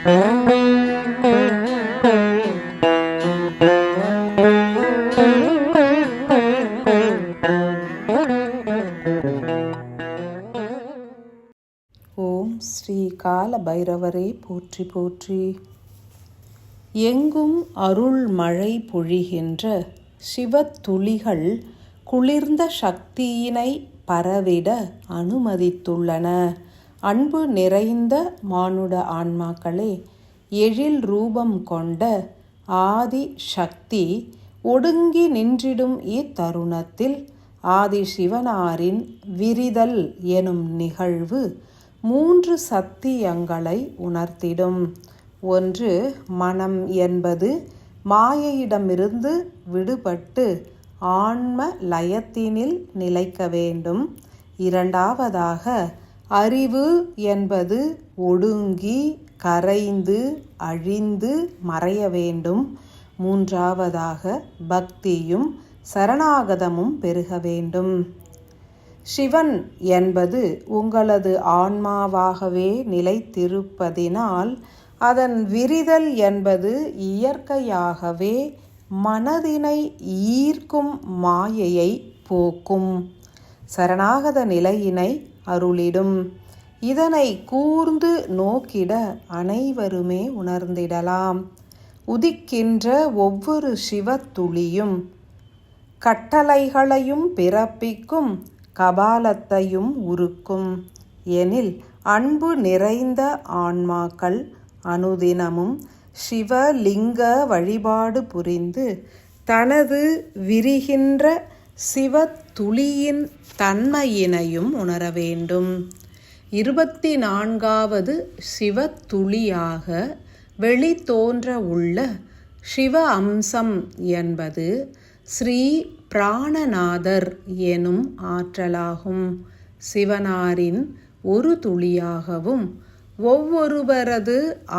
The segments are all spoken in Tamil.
ஓம் ஸ்ரீ கால பைரவரே போற்றி போற்றி. எங்கும் அருள் மழை பொழிகின்ற சிவத்துளிகள் குளிர்ந்த சக்தியினை பரவிட அனுமதித்துள்ளன. அன்பு நிறைந்த மானுட ஆன்மாக்களே, எழில் ரூபம் கொண்ட ஆதி சக்தி ஒடுங்கி நின்றிடும் இத்தருணத்தில் ஆதி சிவனாரின் விரிதல் எனும் நிகழ்வு 3 சத்தியங்களை உணர்த்திடும். ஒன்று, மனம் என்பது மாயையிடமிருந்து விடுபட்டு ஆன்ம லயத்தினில் நிலைக்க வேண்டும். இரண்டாவதாக, அறிவு என்பது ஒடுங்கி கரைந்து அழிந்து மறைய வேண்டும். மூன்றாவதாக, பக்தியும் சரணாகதமும் பெருக வேண்டும். சிவன் என்பது உங்களது ஆன்மாவாகவே நிலைத்திருப்பதினால் அதன் விரிதல் என்பது இயற்கையாகவே மனதினை ஈர்க்கும் மாயையை போக்கும் சரணாகத நிலையினை அருளிடும். இதனை கூர்ந்து நோக்கிட அனைவருமே உணர்ந்திடலாம். உதிக்கின்ற ஒவ்வொரு சிவத்துளியும் கட்டளைகளையும் பிறப்பிக்கும், கபாலத்தையும் உருக்கும். எனில் அன்பு நிறைந்த ஆன்மாக்கள் அனுதினமும் சிவலிங்க வழிபாடு புரிந்து தனது விரிகின்ற சிவத்துளியின் தன்மையினையும் உணர வேண்டும். 24வது சிவத்துளியாக வெளித்தோன்ற உள்ள சிவ அம்சம் என்பது ஸ்ரீ பிராணநாதர் எனும் ஆற்றலாகும். சிவனாரின் ஒரு துளியாகவும் ஒவ்வொருவரது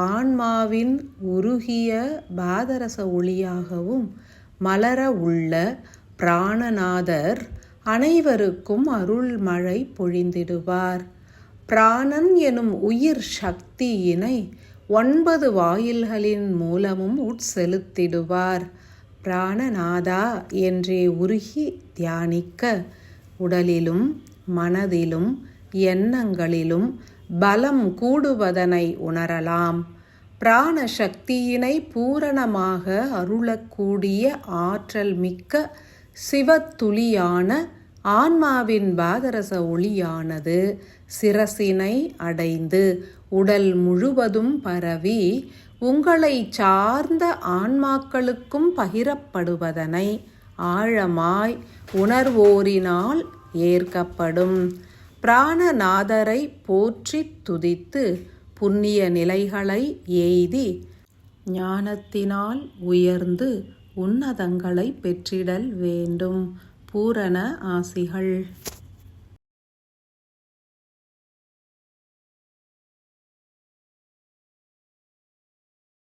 ஆன்மாவின் உருகிய பாதரச ஒளியாகவும் மலர உள்ள பிராணநாதர் அனைவருக்கும் அருள்மழை பொழிந்திடுவார். பிராணன் எனும் உயிர் சக்தியினை 9 வாயில்களின் மூலமும் உட்செலுத்திடுவார். பிராணநாதா என்றே உருகி தியானிக்க உடலிலும் மனதிலும் எண்ணங்களிலும் பலம் கூடுவதனை உணரலாம். பிராண சக்தியினை பூரணமாக அருளக்கூடிய ஆற்றல் மிக்க சிவத்துளியான ஆன்மாவின் பாதரச ஒளியானது சிரசினை அடைந்து உடல் முழுவதும் பரவி உங்களை சார்ந்த ஆன்மாக்களுக்கும் பகிரப்படுவதனை ஆழமாய் உணர்வோரினால் ஏற்கப்படும். பிராணநாதரை போற்றி துதித்து புண்ணிய நிலைகளை எய்தி ஞானத்தினால் உயர்ந்து உன்னதங்களை பெற்றிடல் வேண்டும். பூரண ஆசிகள்.